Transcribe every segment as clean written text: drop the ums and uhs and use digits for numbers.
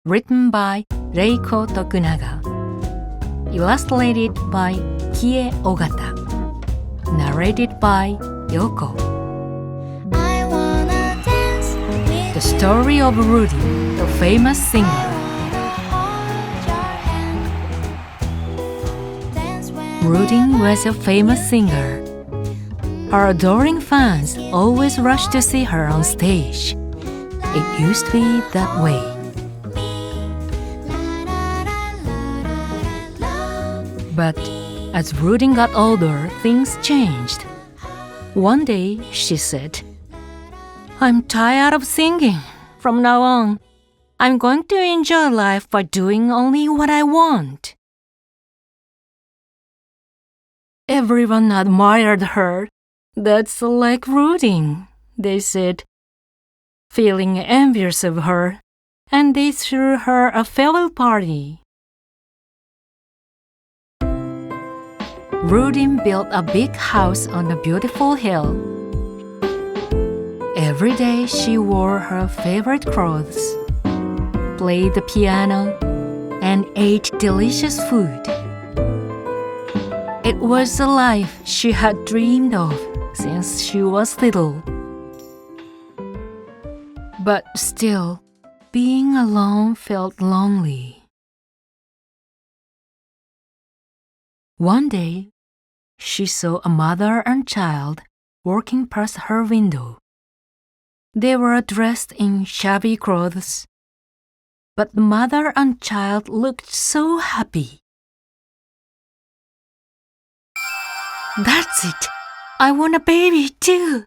written by Reiko Tokunaga, illustrated by Kie Ogata, narrated by Yoko. The story of Rudy, the famous singer. Rudy was a famous singer. Her adoring fans always rushed to see her on stage. It used to be that way. But as Rudy got older, things changed. One day, she said, "I'm tired of singing. From now on, I'm going to enjoy life by doing only what I want." Everyone admired her. "That's like Rudy," they said, feeling envious of her, and they threw her a farewell party. Rudy built a big house on a beautiful hill. Every day she wore her favorite clothes, played the piano, and ate delicious food. It was a life she had dreamed of since she was little. But still, being alone felt lonely. One day, she saw a mother and child walking past her window. They were dressed in shabby clothes, but the mother and child looked so happy. "That's it! I want a baby too!"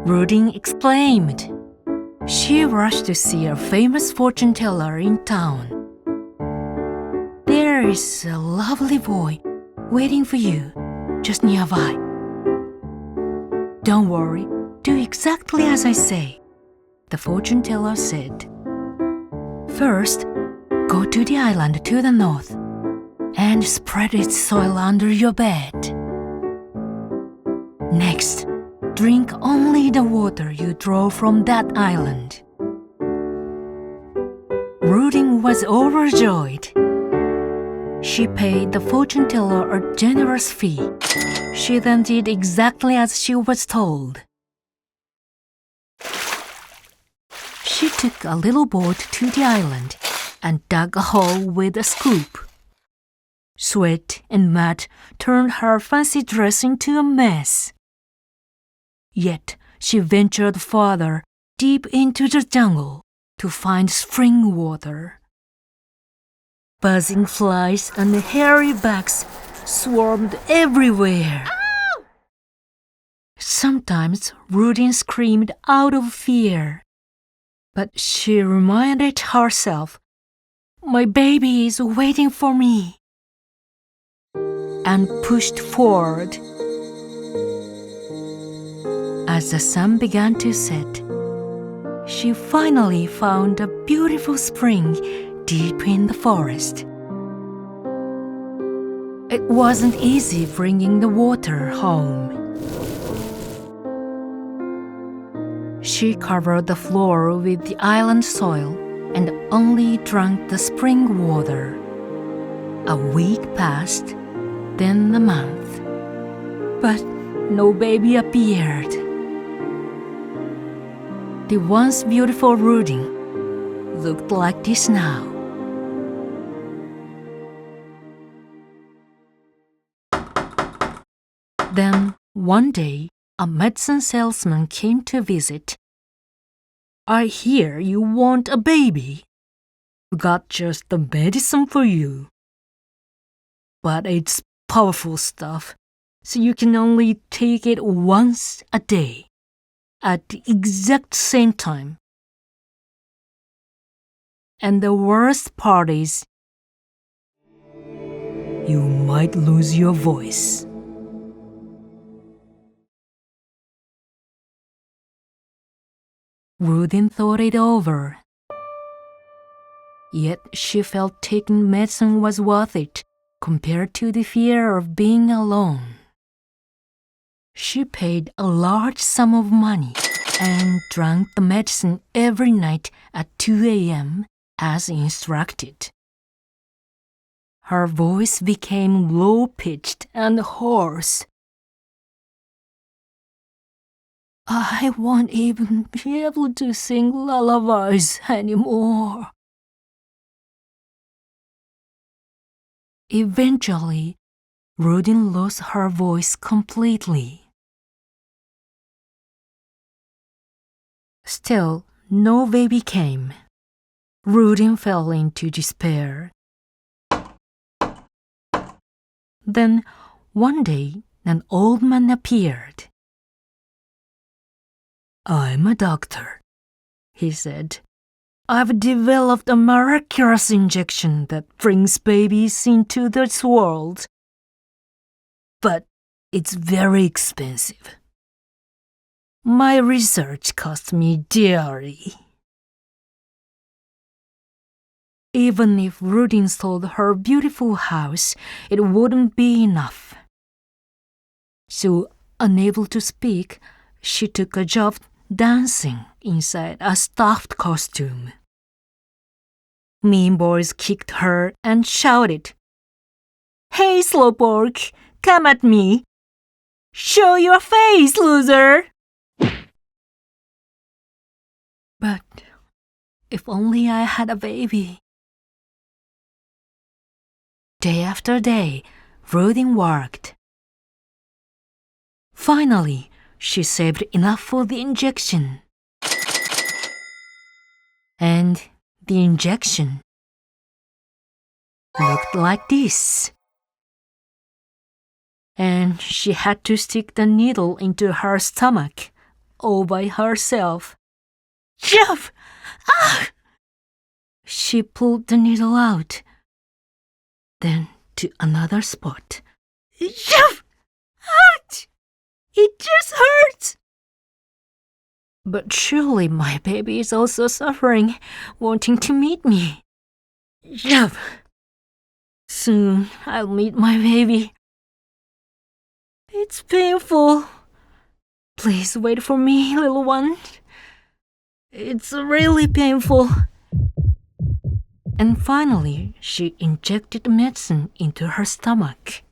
Rudy exclaimed. She rushed to see a famous fortune teller in town. "There is a lovely boy waiting for you just nearby. Don't worry, do exactly as I say," the fortune teller said. "First, go to the island to the north and spread its soil under your bed. Next, drink only the water you draw from that island." Rudy was overjoyed. She paid the fortune teller a generous fee. She then did exactly as she was told. She took a little boat to the island and dug a hole with a scoop. Sweat and mud turned her fancy dress into a mess. Yet she ventured farther, deep into the jungle, to find spring water. Buzzing flies and hairy bugs swarmed everywhere. Ow! Sometimes Rudy screamed out of fear, but she reminded herself, "My baby is waiting for me," and pushed forward. As the sun began to set, she finally found a beautiful spring deep in the forest. It wasn't easy bringing the water home. She covered the floor with the island soil and only drank the spring water. A week passed, then a month, but no baby appeared. The once beautiful Rudy looked like this now. Then, one day, a medicine salesman came to visit. "I hear you want a baby. Got just the medicine for you. But it's powerful stuff, so you can only take it once a day, at the exact same time. And the worst part is, you might lose your voice." Rudy thought it over. Yet she felt taking medicine was worth it compared to the fear of being alone. She paid a large sum of money and drank the medicine every night at 2 a.m. as instructed. Her voice became low-pitched and hoarse. I won't even be able to sing lullabies anymore. Eventually, Rudin lost her voice completely. Still, no baby came. Rudin fell into despair. Then, one day, an old man appeared. I'm a doctor, he said. I've developed a miraculous injection that brings babies into this world. But it's very expensive. My research cost me dearly. Even if Rudin sold her beautiful house, it wouldn't be enough. So, unable to speak, she took a job dancing inside a stuffed costume. Mean boys kicked her and shouted, "Hey, Slowpoke, come at me! Show your face, loser!" But if only I had a baby. Day after day, Rudin worked. Finally, she saved enough for the injection. And the injection looked like this. And she had to stick the needle into her stomach all by herself. Yup! Ah! She pulled the needle out, then to another spot. Yup! Ouch! It just hurts! But surely my baby is also suffering, wanting to meet me. Yup! Soon I'll meet my baby. It's painful. Please wait for me, little one. It's really painful. And finally, she injected medicine into her stomach.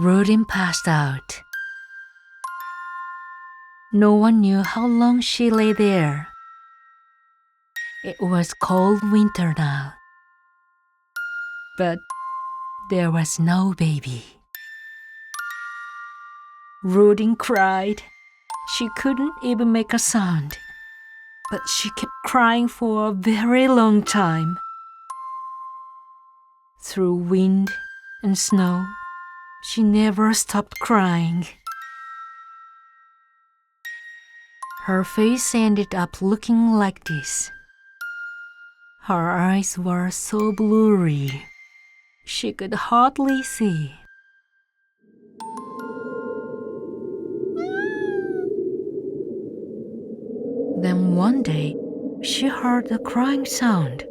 Rudin passed out. No one knew how long she lay there. It was cold winter now. But there was no baby. Rudin cried. She couldn't even make a sound. But she kept crying for a very long time. Through wind and snow, she never stopped crying. Her face ended up looking like this. Her eyes were so blurry, she could hardly see. Then one day, she heard a crying sound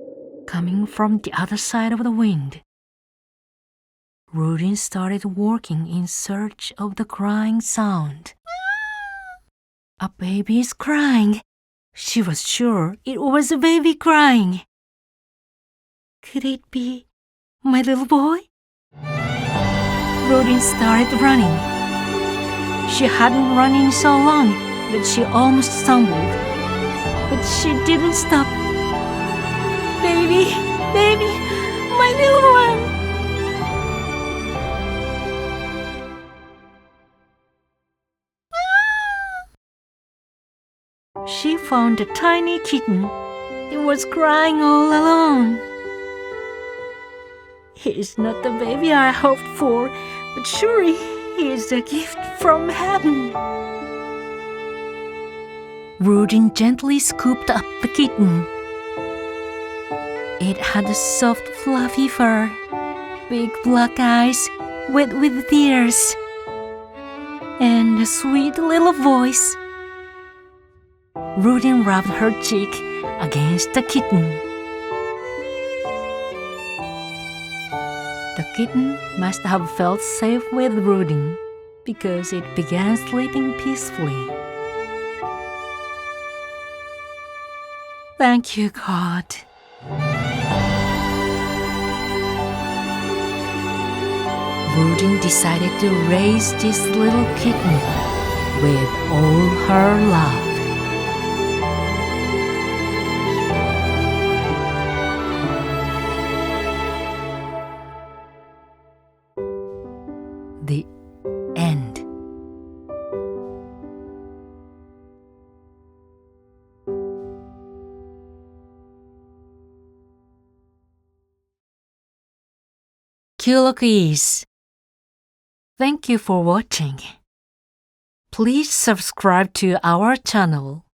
coming from the other side of the wind. Rudin started working in search of the crying sound. A baby is crying. She was sure it was a baby crying. Could it be my little boy? Rudin started running. She hadn't run in so long that she almost stumbled. But she didn't stop. Baby, baby, my little one. She found a tiny kitten. It was crying all alone. He is not the baby I hoped for, but surely he is a gift from heaven. Rudin gently scooped up the kitten. It had a soft, fluffy fur, big black eyes wet with tears, and a sweet little voice. Rudin rubbed her cheek against the kitten. The kitten must have felt safe with Rudin because it began sleeping peacefully. Thank you, God. Rudin decided to raise this little kitten with all her love. The end. Quiz. Thank you for watching. Please subscribe to our channel.